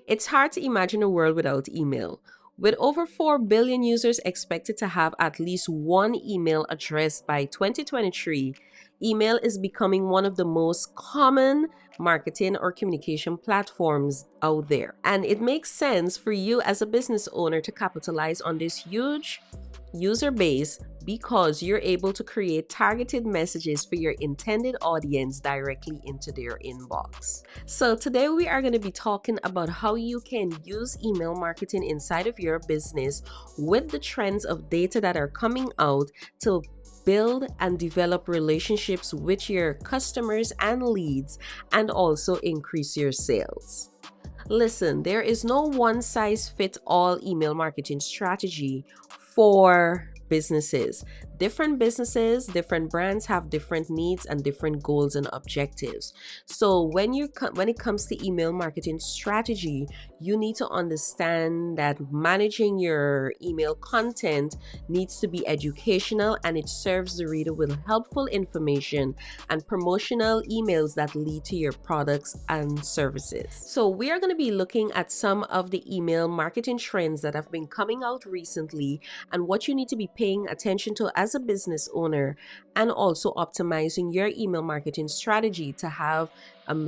It's hard to imagine a world without email. With over 4 billion users expected to have at least one email address by 2023, email is becoming one of the most common marketing or communication platforms out there. And it makes sense for you as a business owner to capitalize on this huge user base because you're able to create targeted messages for your intended audience directly into their inbox. So today we are going to be talking about how you can use email marketing inside of your business with the trends of data that are coming out to build and develop relationships with your customers and leads, and also increase your sales. Listen, there is no one-size-fits-all email marketing strategy for businesses. Different businesses, different brands have different needs and different goals and objectives. So when it comes to email marketing strategy, you need to understand that managing your email content needs to be educational, and it serves the reader with helpful information and promotional emails that lead to your products and services. So we are going to be looking at some of the email marketing trends that have been coming out recently and what you need to be paying attention to as a business owner, and also optimizing your email marketing strategy to have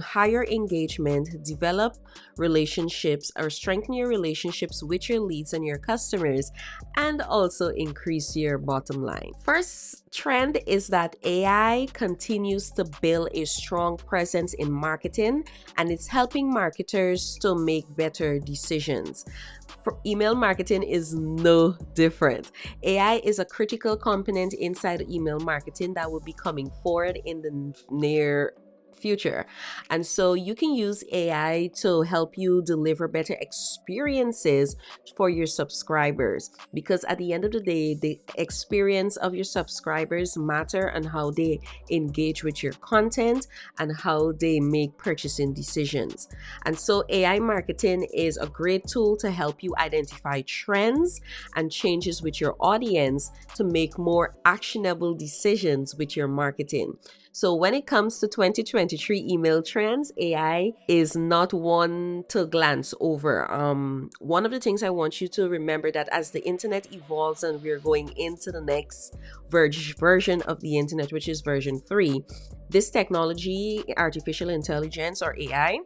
higher engagement, develop relationships or strengthen your relationships with your leads and your customers, and also increase your bottom line. First trend is that AI continues to build a strong presence in marketing, and it's helping marketers to make better decisions. For email marketing is no different. AI is a critical component inside email marketing that will be coming forward in the near future. And so you can use AI to help you deliver better experiences for your subscribers, because at the end of the day, the experience of your subscribers matter and how they engage with your content and how they make purchasing decisions. And so AI marketing is a great tool to help you identify trends and changes with your audience to make more actionable decisions with your marketing. So when it comes to 2023 email trends, AI is not one to glance over. One of the things I want you to remember that as the internet evolves and we're going into the next version of the internet, which is version 3, this technology, artificial intelligence or AI,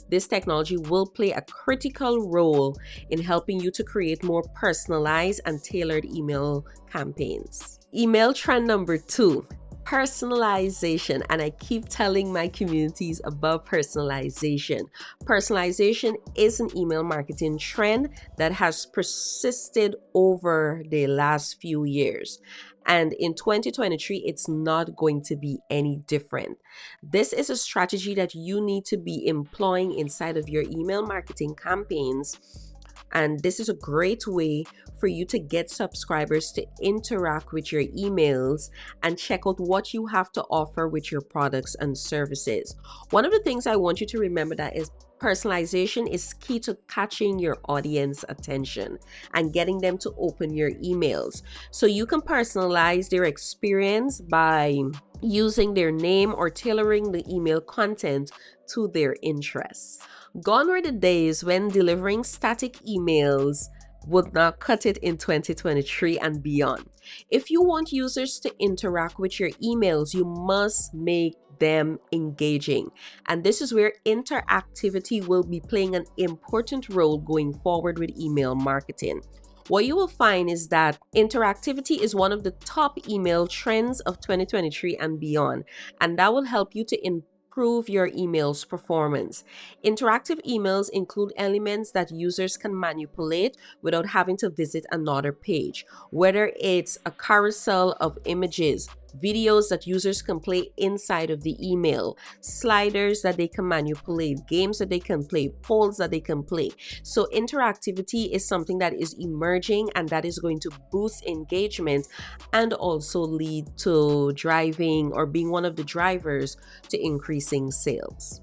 this technology will play a critical role in helping you to create more personalized and tailored email campaigns. Email trend number 2. Personalization. And I keep telling my communities about personalization. Personalization is an email marketing trend that has persisted over the last few years. And in 2023, it's not going to be any different. This is a strategy that you need to be employing inside of your email marketing campaigns. And this is a great way for you to get subscribers to interact with your emails and check out what you have to offer with your products and services. One of the things I want you to remember that is personalization is key to catching your audience attention and getting them to open your emails. So you can personalize their experience by using their name or tailoring the email content to their interests. Gone were the days when delivering static emails would not cut it in 2023 and beyond. If you want users to interact with your emails, you must make them engaging. And this is where interactivity will be playing an important role going forward with email marketing. What you will find is that interactivity is one of the top email trends of 2023 and beyond, and that will help you to improve your email's performance. Interactive emails include elements that users can manipulate without having to visit another page, whether it's a carousel of images, videos that users can play inside of the email, sliders that they can manipulate, games that they can play, polls that they can play. So interactivity is something that is emerging, and that is going to boost engagement and also lead to driving or being one of the drivers to increasing sales.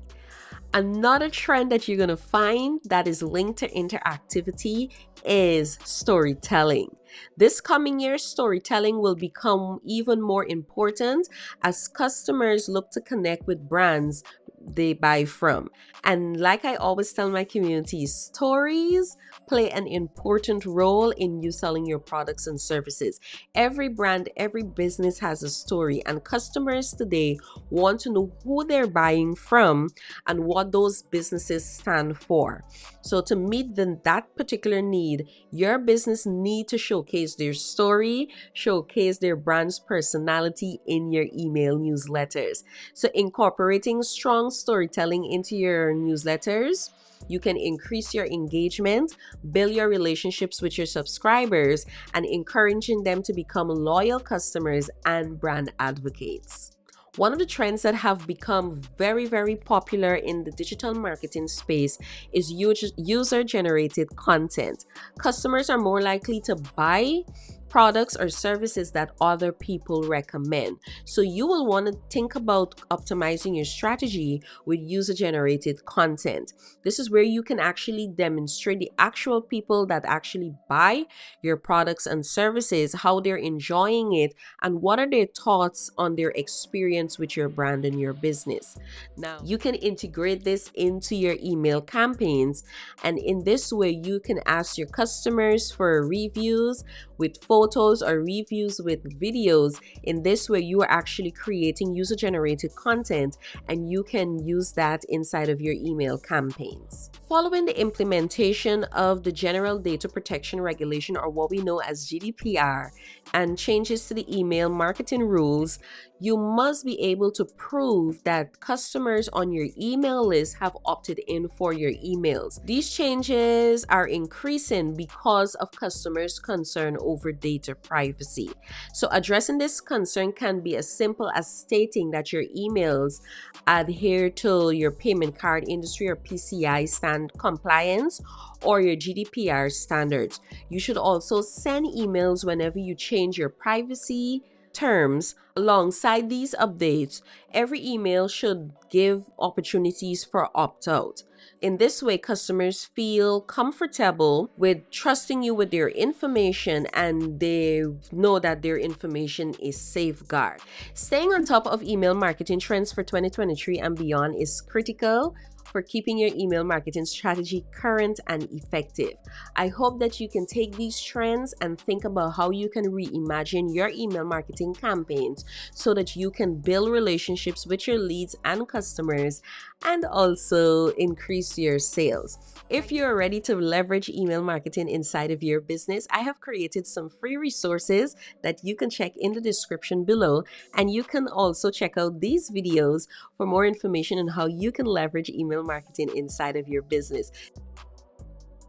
Another trend that you're going to find that is linked to interactivity is storytelling. This coming year, storytelling will become even more important as customers look to connect with brands they buy from. And like I always tell my community, stories play an important role in you selling your products and services. Every brand, every business has a story, and customers today want to know who they're buying from and what those businesses stand for. So to meet that particular need, your business need to showcase their story, showcase their brand's personality in your email newsletters. So incorporating strong storytelling into your newsletters, you can increase your engagement, build your relationships with your subscribers, and encouraging them to become loyal customers and brand advocates. One of the trends that have become very, very popular in the digital marketing space is user-generated content. Customers are more likely to buy products or services that other people recommend. So you will want to think about optimizing your strategy with user-generated content. This is where you can actually demonstrate the actual people that actually buy your products and services, how they're enjoying it, and what are their thoughts on their experience with your brand and your business. Now, you can integrate this into your email campaigns, and in this way, you can ask your customers for reviews with photos or reviews with videos. In this way, you are actually creating user-generated content, and you can use that inside of your email campaigns. Following the implementation of the General Data Protection Regulation, or what we know as GDPR, and changes to the email marketing rules, you must be able to prove that customers on your email list have opted in for your emails. These changes are increasing because of customers' concern over data privacy. So addressing this concern can be as simple as stating that your emails adhere to your payment card industry or PCI stand compliance or your GDPR standards. You should also send emails whenever you change your privacy terms. Alongside these updates, every email should give opportunities for opt-out. In this way, customers feel comfortable with trusting you with their information, and they know that their information is safeguarded. Staying on top of email marketing trends for 2023 and beyond is critical for keeping your email marketing strategy current and effective. I hope that you can take these trends and think about how you can reimagine your email marketing campaigns so that you can build relationships with your leads and customers and also increase your sales. If you're ready to leverage email marketing inside of your business, I have created some free resources that you can check in the description below, and you can also check out these videos for more information on how you can leverage email marketing inside of your business.